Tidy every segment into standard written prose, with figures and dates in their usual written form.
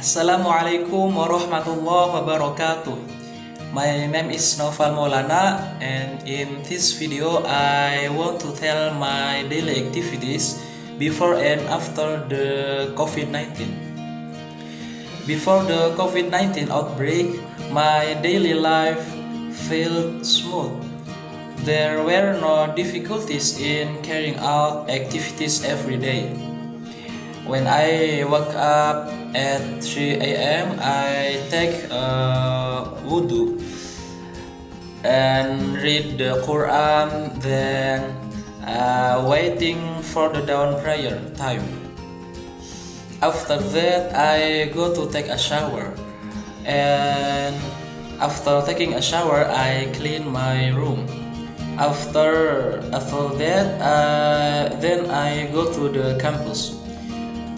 Assalamualaikum warahmatullahi wabarakatuh. My name is Naufal Maulana, and in this video I want to tell my daily activities before and after the COVID-19. Before the COVID-19 outbreak, my daily life felt smooth. There were no difficulties in carrying out activities every day. When I wake up at 3 a.m., I take a wudu and read the Quran, then waiting for the dawn prayer time. After that, I go to take a shower, and after taking a shower, I clean my room. After that, then I go to the campus.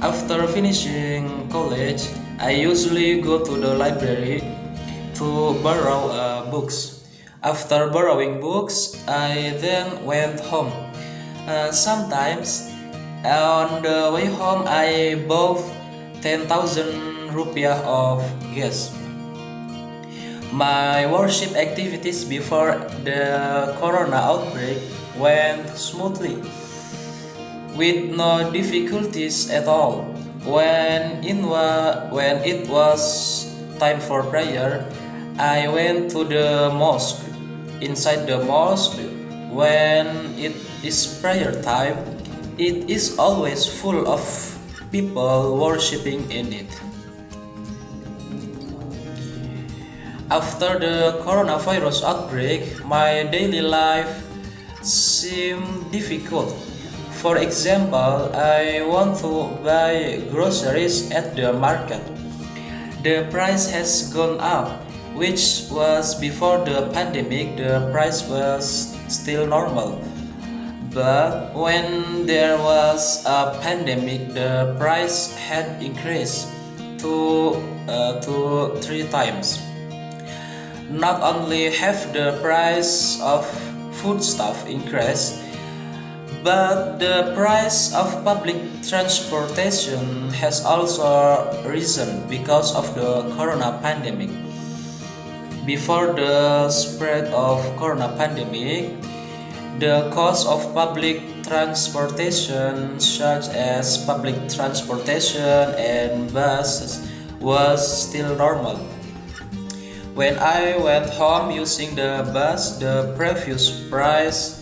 After finishing college, I usually go to the library to borrow books. After borrowing books, I then went home. Sometimes on the way home, I bought 10,000 rupiah of gas. My worship activities before the corona outbreak went smoothly, with no difficulties at all. When it was time for prayer, I went to the mosque. Inside the mosque, when it is prayer time, it is always full of people worshiping in it. After the coronavirus outbreak, my daily life seemed difficult. For example, I want to buy groceries at the market. The price has gone up, which was before the pandemic. The price was still normal. But when there was a pandemic, the price had increased to 3 times. Not only have the price of foodstuff increased, but the price of public transportation has also risen because of the corona pandemic. Before the spread of corona pandemic, the cost of public transportation, such as public transportation and buses, was still normal. When I went home using the bus, the previous price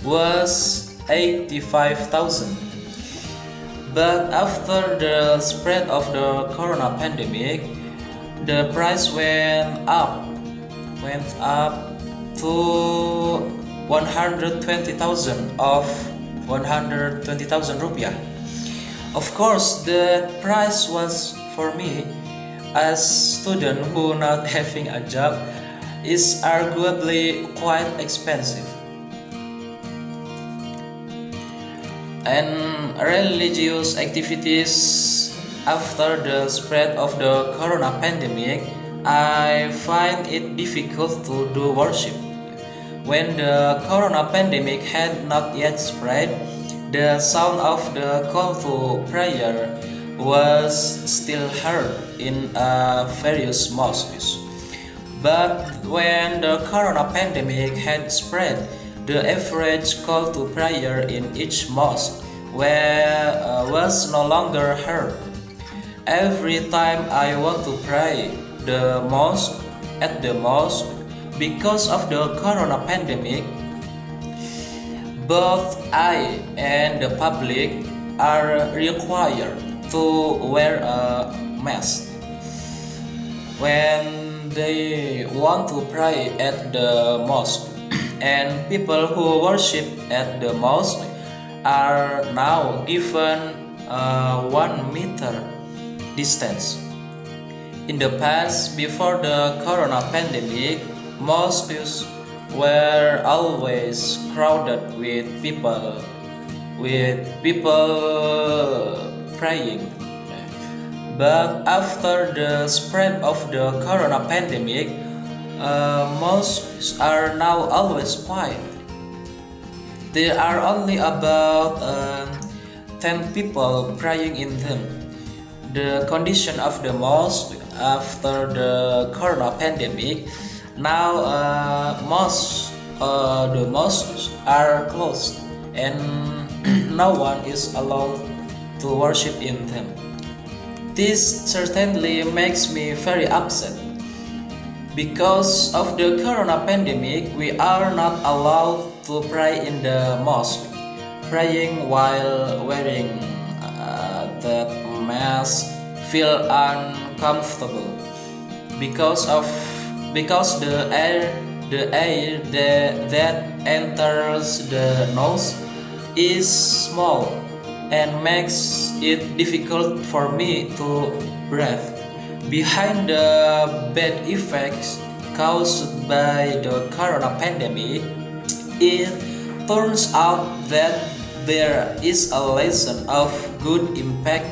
was 85,000. But after the spread of the corona pandemic, the price went up to 120,000 rupiah. Of course, the price was, for me, as student who not having a job, is arguably quite expensive. And religious activities after the spread of the corona pandemic, I find it difficult to do worship. When the corona pandemic had not yet spread, the sound of the call to prayer was still heard in various mosques. But when the corona pandemic had spread, the average call to prayer in each mosque was no longer heard. Every time I want to pray at the mosque, because of the corona pandemic, both I and the public are required to wear a mask. When they want to pray at the mosque, and people who worship at the mosque are now given a 1 meter distance. In the past, before the corona pandemic, mosques were always crowded with people praying. But after the spread of the corona pandemic, mosques are now always quiet. There are only about 10 people praying in them. The condition of the mosque after the corona pandemic, now the mosques are closed and no one is allowed to worship in them. This certainly makes me very upset. Because of the corona pandemic, we are not allowed to pray in the mosque. Praying while wearing that mask feel uncomfortable because the air that enters the nose is small and makes it difficult for me to breathe. Behind the bad effects caused by the corona pandemic, it turns out that there is a lesson of good impact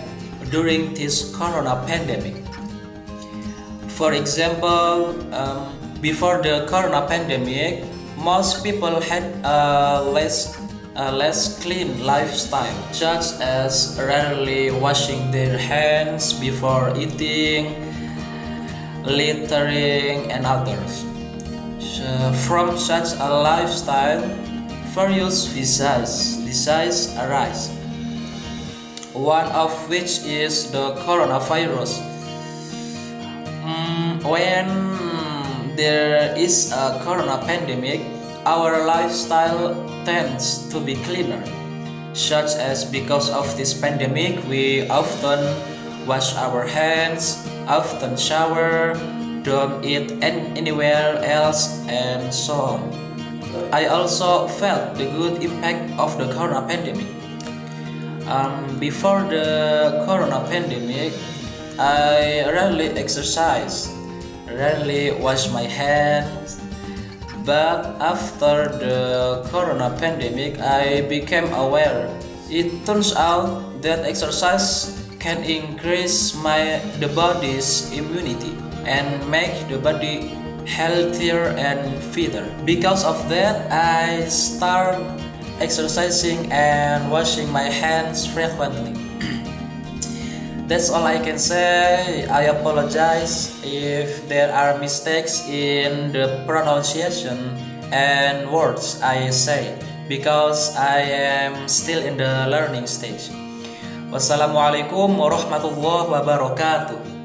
during this corona pandemic. For example, before the corona pandemic, most people had a less clean lifestyle, such as rarely washing their hands before eating, littering, and others. From such a lifestyle, various diseases arise, one of which is the coronavirus. When there is a corona pandemic, our lifestyle tends to be cleaner, such as because of this pandemic we often wash our hands, often shower, don't eat anywhere else, and so on. I also felt the good impact of the corona pandemic. Before the corona pandemic, I rarely exercise, rarely wash my hands. But after the corona pandemic, I became aware. It turns out that exercise can increase the body's immunity and make the body healthier and fitter. Because of that, I start exercising and washing my hands frequently. That's all I can say. I apologize if there are mistakes in the pronunciation and words I say because I am still in the learning stage. Wassalamualaikum warahmatullahi wabarakatuh.